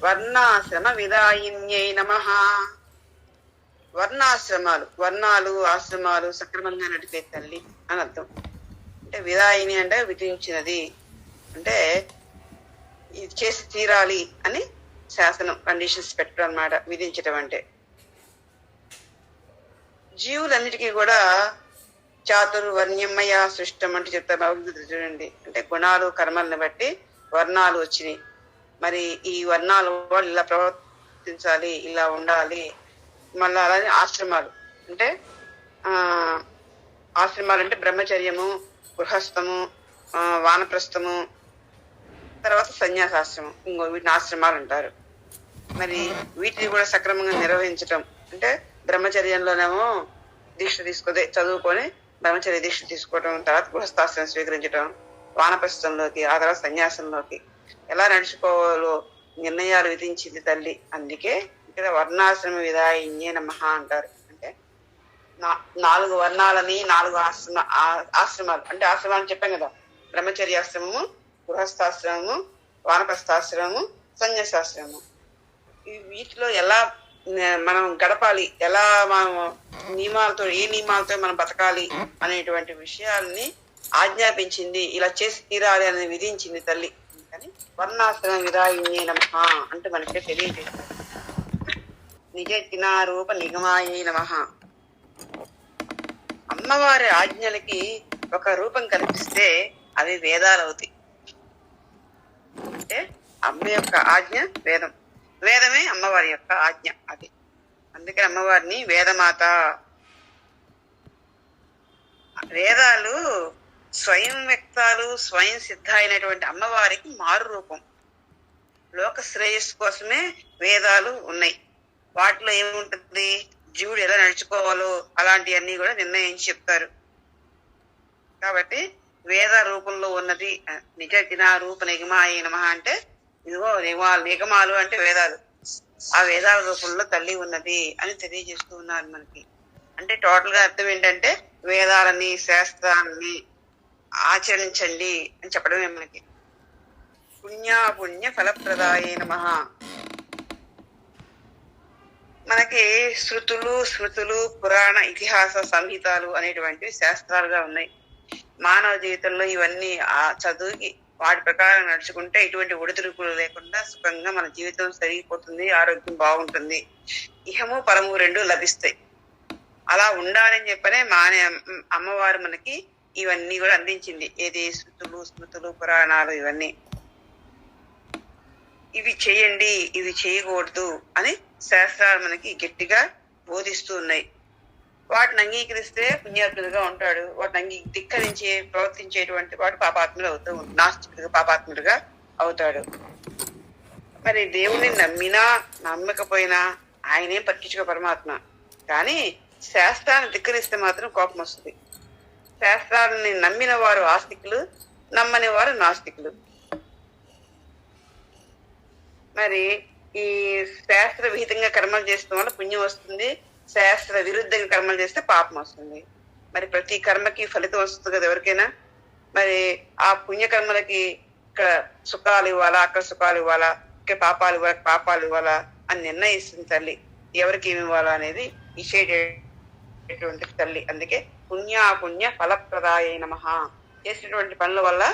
వర్ణాశ్రమ విదాయిన్యై నమః. వర్ణాశ్రమాలు, వర్ణాలు ఆశ్రమాలు సక్రమంగా నడిపే తల్లి అని అర్థం. అంటే విదాయిని అంటే విధించినది, అంటే ఇది చేసి తీరాలి అని శాసనం, కండిషన్స్ పెట్టడం అన్నమాట విధించటం అంటే. జీవులన్నిటికీ కూడా చాతుర్వర్ణ్యమయ సృష్టం అంటే చెప్తారు భగవద్గీత చూడండి. అంటే గుణాలు కర్మల్ని బట్టి వర్ణాలు వచ్చినాయి. మరి ఈ వర్ణాలు వాళ్ళు ఇలా ప్రవర్తించాలి, ఇలా ఉండాలి. మళ్ళీ అలాగే ఆశ్రమాలు అంటే ఆశ్రమాలు అంటే బ్రహ్మచర్యము, గృహస్థము, వానప్రస్థము, తర్వాత సన్యాసాశ్రమం, ఇంకో వీటిని ఆశ్రమాలు అంటారు. మరి వీటిని కూడా సక్రమంగా నిర్వహించటం అంటే బ్రహ్మచర్యంలోనేమో దీక్ష తీసుకునే చదువుకొని బ్రహ్మచర్య దీక్ష తీసుకోవటం, తర్వాత గృహస్థాశ్రమం స్వీకరించడం, వానప్రస్థంలోకి, ఆ తర్వాత సన్యాసంలోకి ఎలా నడుచుకోవాలో నిర్ణయాలు విధించింది తల్లి. అందుకే ఇక్కడ వర్ణాశ్రమ విధాయిన్యే నమః అంటారు. అంటే 4 వర్ణాలని 4 ఆశ్రమాలు అంటే ఆశ్రమాలు చెప్పాం కదా, బ్రహ్మచర్యాశ్రమము, గృహస్థాశ్రమము, వానప్రస్థాశ్రమము, సన్యాసాశ్రమము. వీటిలో ఎలా మనం గడపాలి, ఎలా మనం నియమాలతో, ఏ నియమాలతో మనం బతకాలి అనేటువంటి విషయాల్ని ఆజ్ఞాపించింది. ఇలా చేసి తీరాలి అని విధించింది తల్లి. కానీ వర్ణాశ్రమ విధాయిన్యే నమః అంటూ మనకి తెలియజేస్తుంది. నిజ జ్ఞారూప నిగమాయే నమః. అమ్మవారి ఆజ్ఞలకి ఒక రూపం కల్పిస్తే అవి వేదాలు అవుతాయి. అంటే అమ్మ యొక్క ఆజ్ఞ వేదం, వేదమే అమ్మవారి యొక్క ఆజ్ఞ. అది అందుకని అమ్మవారిని వేదమాత. వేదాలు స్వయం వ్యక్తాలు, స్వయం సిద్ధ అయినటువంటి అమ్మవారికి మారు రూపం. లోక శ్రేయస్సు కోసమే వేదాలు ఉన్నాయి. వాటిలో ఏముంటుంది, జీవుడు ఎలా నడుచుకోవాలో అలాంటివన్నీ కూడా నిర్ణయించి చెప్తారు. కాబట్టి వేద రూపంలో ఉన్నది నిజ జ్ఞారూప నిగమాయ నమః అంటే ఇదిగో నిగమాలు అంటే వేదాలు, ఆ వేదాల రూపంలో తల్లి ఉన్నది అని తెలియజేస్తూ ఉన్నారు మనకి. అంటే టోటల్ గా అర్థం ఏంటంటే వేదాలని, శాస్త్రాలని ఆచరించండి అని చెప్పడమే మనకి. పుణ్య ఫలప్రదాయ నమః. మనకి శృతులు, స్మృతులు, పురాణ, ఇతిహాస సంహితాలు అనేటువంటివి శాస్త్రాలుగా ఉన్నాయి. మానవ జీవితంలో ఇవన్నీ చదువుకి వాటి ప్రకారం నడుచుకుంటే ఎటువంటి ఒడిదుడుకులు లేకుండా సుఖంగా మన జీవితం సరిగిపోతుంది, ఆరోగ్యం బాగుంటుంది, ఇహము పరము 2 లభిస్తాయి. అలా ఉండాలని చెప్పనే అమ్మవారు మనకి ఇవన్నీ కూడా అందించింది. ఏది శృతులు, స్మృతులు, పురాణాలు ఇవన్నీ. ఇవి చేయండి, ఇవి చేయకూడదు అని శాస్త్రాలు మనకి గట్టిగా బోధిస్తూ ఉన్నాయి. వాటిని అంగీకరిస్తే పుణ్యాత్ముడిగా ఉంటాడు, వాటిని ధిక్కరించి ప్రవర్తించేటువంటి వాడు పాపాత్ముడు అవుతూ నాస్తికుడిగా పాపాత్ముడిగా అవుతాడు. మరి దేవుణ్ణి నమ్మినా నమ్మకపోయినా ఆయనే పట్టించుకో పరమాత్మ. కానీ శాస్త్రాన్ని ధిక్కరిస్తే మాత్రం కోపం వస్తుంది. శాస్త్రాలని నమ్మిన వారు ఆస్తికులు, నమ్మని వారు నాస్తికులు. మరి ఈ శాస్త్ర విహితంగా కర్మలు చేసిన వల్ల పుణ్యం వస్తుంది, శాస్త్ర విరుద్ధంగా కర్మలు చేస్తే పాపం వస్తుంది. మరి ప్రతి కర్మకి ఫలితం వస్తుంది కదా ఎవరికైనా. మరి ఆ పుణ్యకర్మలకి ఇక్కడ సుఖాలు ఇవ్వాలా, అక్కడ సుఖాలు ఇవ్వాలా, ఇక్కడ పాపాలు ఇవ్వాలా అని నిర్ణయిస్తుంది తల్లి. ఎవరికి ఏమి ఇవ్వాలా అనేది ఇచ్చేటటువంటి తల్లి. అందుకే పుణ్య ఫలప్రదాయ నమః. చేసినటువంటి పనుల వల్ల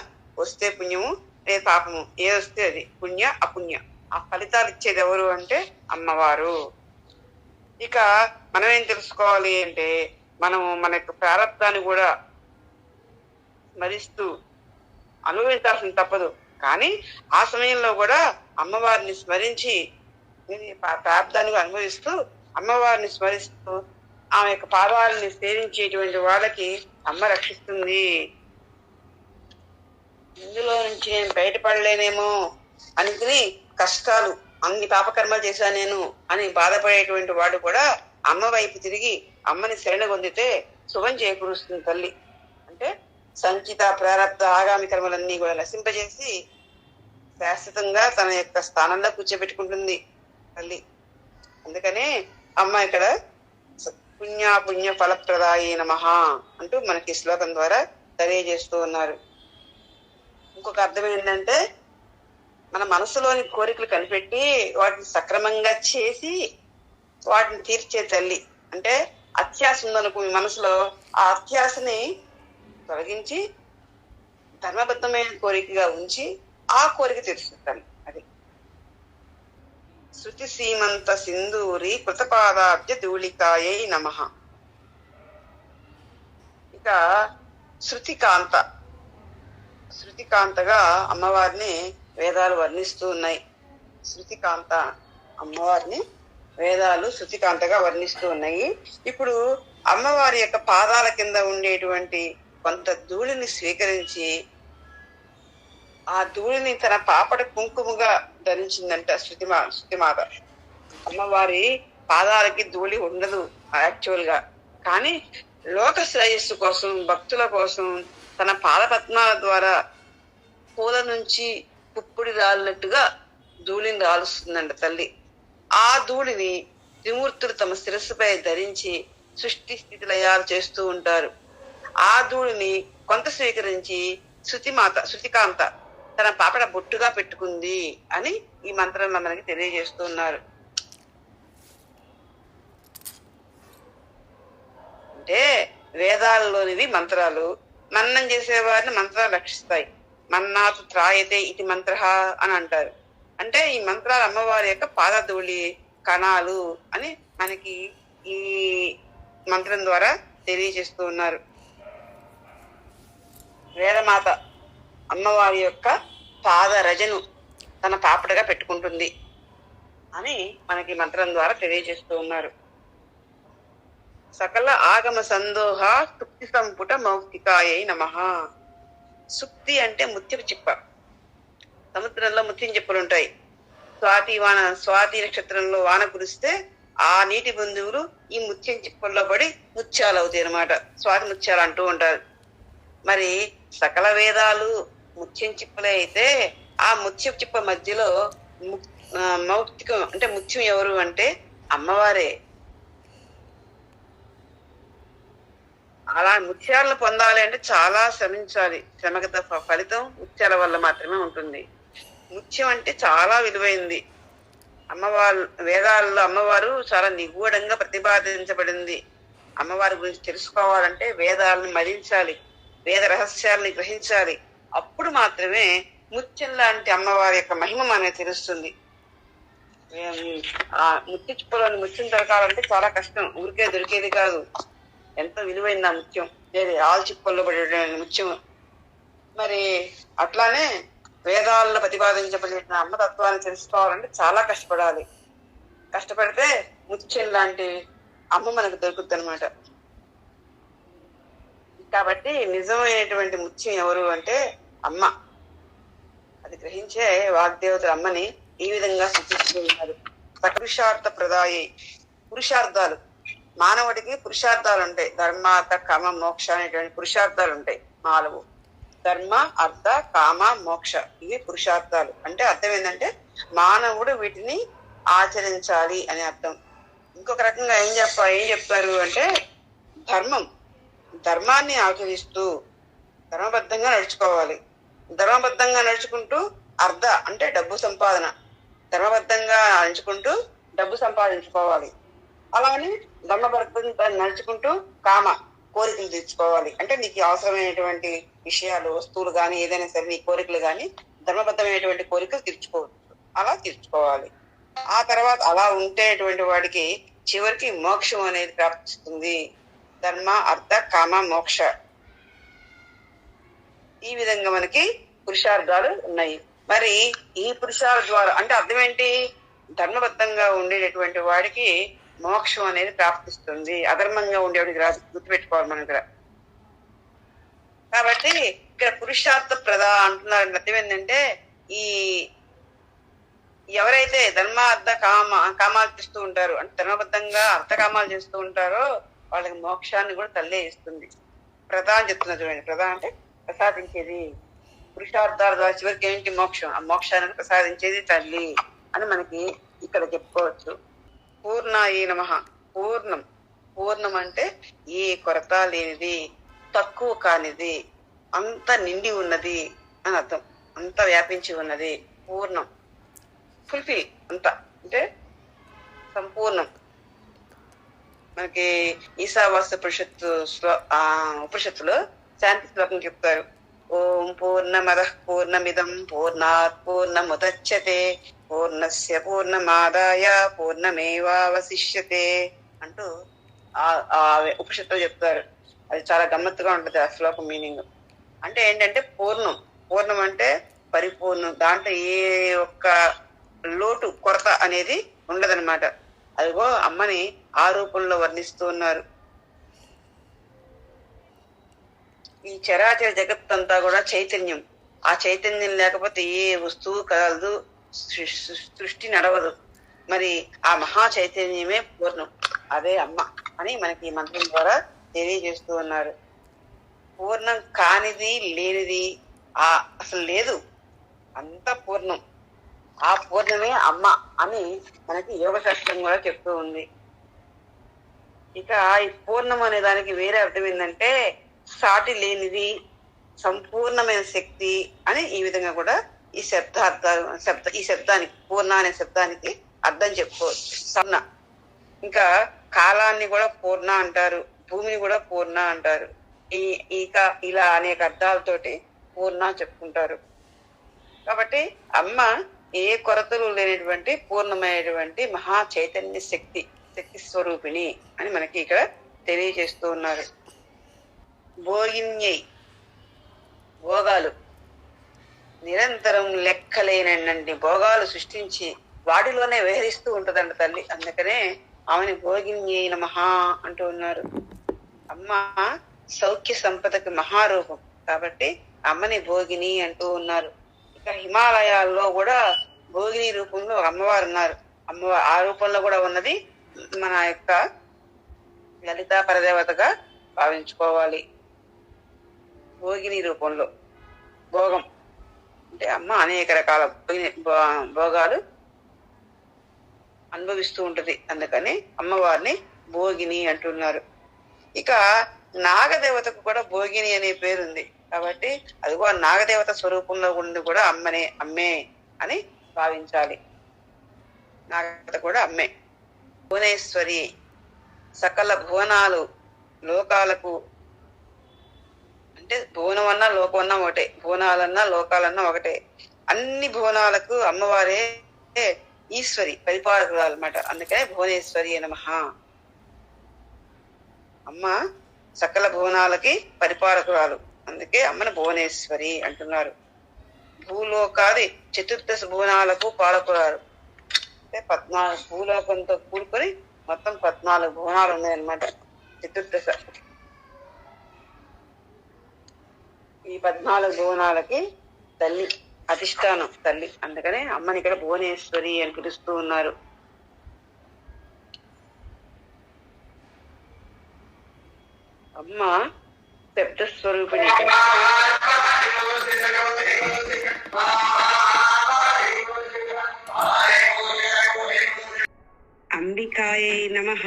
వస్తే పుణ్యము, లేదు పాపము, ఏది వస్తే అది పుణ్య అపుణ్య. ఆ ఫలితాలు ఇచ్చేది ఎవరు అంటే అమ్మవారు. ఇక మనం ఏం తెలుసుకోవాలి అంటే మనము మన యొక్క ప్రారంధాన్ని కూడా స్మరిస్తూ అనుభవించాల్సిన తప్పదు. కానీ ఆ సమయంలో కూడా అమ్మవారిని స్మరించి ప్రారంధాన్ని అనుభవిస్తూ అమ్మవారిని స్మరిస్తూ ఆమె యొక్క పాదాలని సేవించేటువంటి వాళ్ళకి అమ్మ రక్షిస్తుంది. ఇందులో నుంచి నేను బయటపడలేనేమో అనుకుని కష్టాలు, అన్ని పాపకర్మలు చేశా నేను అని బాధపడేటువంటి వాడు కూడా అమ్మ వైపు తిరిగి అమ్మని శరణ పొందితే శుభం చేకూరుస్తుంది తల్లి. అంటే సంచిత ప్రారబ్ధ ఆగామి కర్మలన్నీ కూడా నశింపజేసి శాశ్వతంగా తన యొక్క స్థానంలో కూర్చోబెట్టుకుంటుంది తల్లి. అందుకనే అమ్మ ఇక్కడ పుణ్య ఫలప్రదాయ నమః అంటూ మనకి శ్లోకం ద్వారా తెలియజేస్తూ ఉన్నారు. ఇంకొక అర్థం ఏంటంటే మన మనసులోని కోరికలు కనిపెట్టి వాటిని సక్రమంగా చేసి వాటిని తీర్చే తల్లి. అంటే అత్యాశ ఉందనుకో మీ మనసులో, ఆ అత్యాశని తొలగించి ధర్మబద్ధమైన కోరికగా ఉంచి ఆ కోరిక తీరుస్తుంది. అది శృతి సీమంత సింధూరి కృతపాదాబ్జ ధూళికాయై నమః. ఇక శృతికాంత, శృతికాంతగా అమ్మవారిని వేదాలు వర్ణిస్తూ ఉన్నాయి. శృతికాంత అమ్మవారిని వేదాలు శృతికాంతగా వర్ణిస్తూ ఉన్నాయి. ఇప్పుడు అమ్మవారి యొక్క పాదాల కింద ఉండేటువంటి కొంత ధూళిని స్వీకరించి ఆ ధూళిని తన పాపడ కుంకుమగా ధరించిందంట శృతిమాత. అమ్మవారి పాదాలకి ధూళి ఉండదు యాక్చువల్ గా, కానీ లోక శ్రేయస్సు కోసం, భక్తుల కోసం తన పాదపద్మాల ద్వారా పూల నుంచి పుప్పుడి రాలినట్టుగా ధూళిని రాలుస్తుందంట తల్లి. ఆ ధూళిని త్రిమూర్తులు తమ శిరస్సుపై ధరించి సృష్టి స్థితి లయాలు చేస్తూ ఉంటారు. ఆ ధూళిని కొంత స్వీకరించి శృతికాంత తన పాపడ బొట్టుగా పెట్టుకుంది అని ఈ మంత్రంలో మనకి తెలియజేస్తున్నారు. అంటే వేదాలలోనివి మంత్రాలు, మన్నం చేసేవారిని మంత్రాలు రక్షిస్తాయి. మన్నాతు త్రాయతే ఇది మంత్ర అని అంటారు. అంటే ఈ మంత్రాలు అమ్మవారి యొక్క పాదధూళి కణాలు అని మనకి ఈ మంత్రం ద్వారా తెలియజేస్తూ ఉన్నారు. వేదమాత అమ్మవారి యొక్క పాదరజను తన పాపడగా పెట్టుకుంటుంది అని మనకి మంత్రం ద్వారా తెలియజేస్తూ ఉన్నారు. సకల ఆగమ సందోహ సుక్తి సంపుట మౌక్తికాయై నమః. సుక్తి అంటే ముత్యపు చిప్ప. సముద్రంలో ముత్యం చిప్పలు ఉంటాయి. స్వాతి నక్షత్రంలో వాన కురిస్తే ఆ నీటి బిందువులు ఈ ముత్యం చిప్పల్లో పడి ముత్యాలు అవుతాయి అన్నమాట. స్వాతి ముత్యాలు అంటూ ఉంటారు. మరి సకల వేదాలు ముత్యం చిప్పలే అయితే ఆ ముత్యపు చిప్ప మధ్యలో మౌక్తికం అంటే ముత్యం ఎవరు అంటే అమ్మవారే. అలా ముత్యాలను పొందాలి అంటే చాలా శ్రమించాలి. శ్రమగత ఫలితం ముత్యాల వల్ల మాత్రమే ఉంటుంది. ముత్యం అంటే చాలా విలువైంది. వేదాల్లో అమ్మవారు చాలా నిగూఢంగా ప్రతిపాదించబడింది. అమ్మవారి గురించి తెలుసుకోవాలంటే వేదాలను మరించాలి, వేద రహస్యాలని గ్రహించాలి. అప్పుడు మాత్రమే ముత్యం లాంటి అమ్మవారి యొక్క మహిమ మనకు తెలుస్తుంది. ఆ ముత్య చిప్పలోని ముత్యం దొరకాలంటే చాలా కష్టం, ఊరికే దొరికేది కాదు. ఎంతో విలువైంది ఆ ముత్యం, ఆల్ చిప్పల్లో పడే ముత్యం. మరి అట్లానే వేదాల్లో ప్రతిపాదించబడిన అమ్మతత్వాన్ని తెలుసుకోవాలంటే చాలా కష్టపడాలి. కష్టపడితే ముత్యం లాంటి అమ్మ మనకు దొరుకుద్ది అనమాట. కాబట్టి నిజమైనటువంటి ముత్యం ఎవరు అంటే అమ్మ. అది గ్రహించే వాగ్దేవతల అమ్మని ఈ విధంగా సూచిస్తూ ఉన్నారు. సకృషార్థ ప్రదాయి, పురుషార్థాలు, మానవుడికి పురుషార్థాలు ఉంటాయి. ధర్మ, అర్థ, కామ, మోక్ష అనేటువంటి పురుషార్థాలు ఉంటాయి 4. ధర్మ, అర్థ, కామ, మోక్ష ఇవి పురుషార్థాలు. అంటే అర్థం ఏంటంటే మానవుడు వీటిని ఆచరించాలి అని అర్థం. ఇంకొక రకంగా ఏం చెప్తారు అంటే ధర్మాన్ని ఆచరిస్తూ ధర్మబద్ధంగా నడుచుకోవాలి. ధర్మబద్ధంగా నడుచుకుంటూ అర్థ అంటే డబ్బు సంపాదన, ధర్మబద్ధంగా నడుచుకుంటూ డబ్బు సంపాదించుకోవాలి. అలానే ధర్మబద్ధంగా నడుచుకుంటూ కామ కోరికలు తీర్చుకోవాలి. అంటే నీకు అవసరమైనటువంటి విషయాలు, వస్తువులు కానీ ఏదైనా సరే నీ కోరికలు కానీ ధర్మబద్ధమైనటువంటి కోరికలు అలా తీర్చుకోవాలి. ఆ తర్వాత అలా ఉండేటువంటి వాడికి చివరికి మోక్షం అనేది ప్రాప్తిస్తుంది. ధర్మ, అర్థ, కామ, మోక్ష ఈ విధంగా మనకి పురుషార్థాలు ఉన్నాయి. మరి ఈ పురుషాల ద్వారా అంటే అర్థం ఏంటి? ధర్మబద్ధంగా ఉండేటటువంటి వాడికి మోక్షం అనేది ప్రాప్తిస్తుంది, అధర్మంగా ఉండేవాడికి రాదు. గుర్తుపెట్టుకోవాలి మనం ఇక్కడ. కాబట్టి ఇక్కడ పురుషార్థ అంటున్నారు. అర్థం ఏంటంటే ఈ ఎవరైతే ధర్మ, అర్థ, కామాలు చేస్తూ ఉంటారో అంటే ధర్మబద్ధంగా అర్థకామాలు చేస్తూ ఉంటారో వాళ్ళకి మోక్షాన్ని కూడా తల్లే ఇస్తుంది. అని చెప్తున్నా చూడండి. అంటే ప్రసాదించేది. పురుషార్థాల ద్వారా చివరికి ఏంటి? మోక్షం. ఆ మోక్షాన్ని ప్రసాదించేది తల్లి అని మనకి ఇక్కడ చెప్పుకోవచ్చు. పూర్ణాయ నమః. పూర్ణం అంటే ఏ కొరత లేనిది, తక్కువ కానిది, అంత నిండి ఉన్నది అని అర్థం. అంత వ్యాపించి ఉన్నది. పూర్ణం, ఫుల్ఫిల్ అంతా, అంటే సంపూర్ణం. మనకి ఈశావాస్య ఉపనిషత్తులో శాంతి శ్లోకం చెప్తారు. ఓం పూర్ణమదః పూర్ణమిదం పూర్ణాత్ పూర్ణముదచ్యతే పూర్ణస్య పూర్ణమాదాయ పూర్ణమేవావశిష్యతే అంటూ ఆ ఉపనిషత్తులో చెప్తారు. అది చాలా గమ్మత్తుగా ఉంటుంది ఆ శ్లోకం మీనింగ్. అంటే ఏంటంటే పూర్ణం అంటే పరిపూర్ణం, దాంట్లో ఏ ఒక్క లోటు కొరత అనేది ఉండదన్నమాట. అదిగో అమ్మని ఆ రూపంలో వర్ణిస్తూ ఉన్నారు. ఈ చరాచర జగత్తంతా కూడా చైతన్యం. ఆ చైతన్యం లేకపోతే ఏ వస్తువు కదలదు, సృష్టి నడవదు. మరి ఆ మహా చైతన్యమే పూర్ణం, అదే అమ్మ అని మనకి ఈ మంత్రం ద్వారా తెలియజేస్తూ ఉన్నారు. పూర్ణం కానిది లేనిది అసలు లేదు, అంత పూర్ణం. ఆ పూర్ణమే అమ్మ అని మనకి యోగ శాస్త్రం కూడా చెప్తూ ఉంది. ఇక ఈ పూర్ణం అనే దానికి వేరే అర్థం ఏంటంటే సాటి లేనిది, సంపూర్ణమైన శక్తి అని ఈ విధంగా కూడా ఈ శబ్దానికి పూర్ణ అనే శబ్దానికి అర్థం చెప్పుకోవచ్చు. సన్న ఇంకా కాలాన్ని కూడా పూర్ణ అంటారు, భూమిని కూడా పూర్ణ అంటారు. ఇక ఇలా అనేక అర్థాలతోటి పూర్ణ చెప్పుకుంటారు. కాబట్టి అమ్మ ఏ కొరతలు లేనటువంటి పూర్ణమైనటువంటి మహా చైతన్య శక్తి స్వరూపిణి అని మనకి ఇక్కడ తెలియజేస్తూ ఉన్నారు. భోగిన్యై, భోగాలు, నిరంతరం లెక్కలేనండి భోగాలు సృష్టించి వాటిలోనే విహరిస్తూ ఉంటదంట తల్లి. అందుకనే ఆమెని భోగిన్యై నమః అంటూ ఉన్నారు. అమ్మ సౌఖ్య సంపదకి మహారూపం కాబట్టి అమ్మని భోగిని అంటూ ఉన్నారు. ఇక హిమాలయాల్లో కూడా భోగిని రూపంలో అమ్మవారు ఉన్నారు. అమ్మవారు ఆ రూపంలో కూడా ఉన్నది మన యొక్క లలితా పరదేవతగా భావించుకోవాలి. భోగిని రూపంలో భోగం అంటే అమ్మ అనేక రకాల భోగాలు అనుభవిస్తూ ఉంటది. అందుకని అమ్మవారిని భోగిని అంటున్నారు. ఇక నాగదేవతకు కూడా భోగిని అనే పేరుంది కాబట్టి అదిగో ఆ నాగదేవత స్వరూపంలో ఉండి కూడా అమ్మే అని భావించాలి. నాగదేవత కూడా అమ్మే. భువనేశ్వరి, సకల భువనాలు లోకాలకు, అంటే భువనం అన్నా లోకం అన్నా ఒకటే, భువనాలన్నా లోకాలన్నా ఒకటే. అన్ని భువనాలకు అమ్మవారే ఈశ్వరి, పరిపాలకురాలు అన్నమాట. అందుకనే భువనేశ్వరి నమః. అమ్మ సకల భువనాలకి పరిపాలకురాలు, అందుకే అమ్మని భువనేశ్వరి అంటున్నారు. భూలోకాది చతుర్దశ భువనాలకు పాలకురాలు, అంటే 14 భూలోకంతో కూడుకొని మొత్తం 14 భువనాలు ఉన్నాయన్నమాట. చతుర్దశ, ఈ 14 భువనాలకి తల్లి, అధిష్టానం తల్లి. అందుకనే అమ్మని ఇక్కడ భువనేశ్వరి అని పిలుస్తూ ఉన్నారు. అమ్మ శబ్దస్వరూపిణి. అంబికాయై నమః.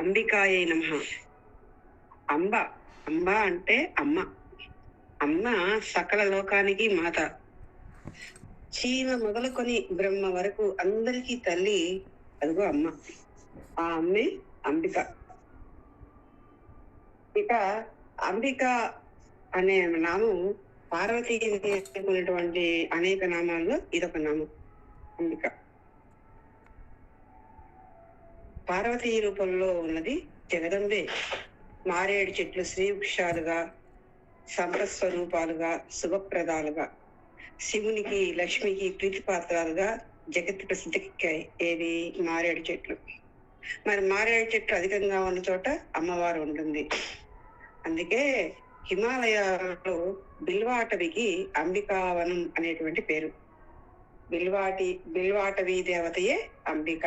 అంబికాయై నమః. అంబ అంటే అమ్మ. అమ్మ సకల లోకానికి మాత. చీమ మొదలుకొని బ్రహ్మ వరకు అందరికీ తల్లి అదిగో అమ్మ. ఆ అమ్మే అంబిక. ఇక అంబిక అనే నామం పార్వతీ అనుకున్నటువంటి అనేక నామాల్లో ఇదొక నామం, అంబిక. పార్వతీ రూపంలో ఉన్నది జగదంబే. మారేడు చెట్లు శ్రీ వృక్షాలుగా, సంపస్వరూపాలుగా, శుభప్రదాలుగా, శివునికి లక్ష్మికి ప్రీతిపాత్రాలుగా జగత్ ప్రసిద్ధికెక్కాయి. ఏది? మారేడు చెట్లు. మరి మారేడు చెట్లు అధికంగా ఉన్న చోట అమ్మవారు ఉంటుంది. అందుకే హిమాలయాలలో బిల్వాటవికి అంబికావనం అనేటువంటి పేరు. బిల్వాటవీ దేవతయే అంబిక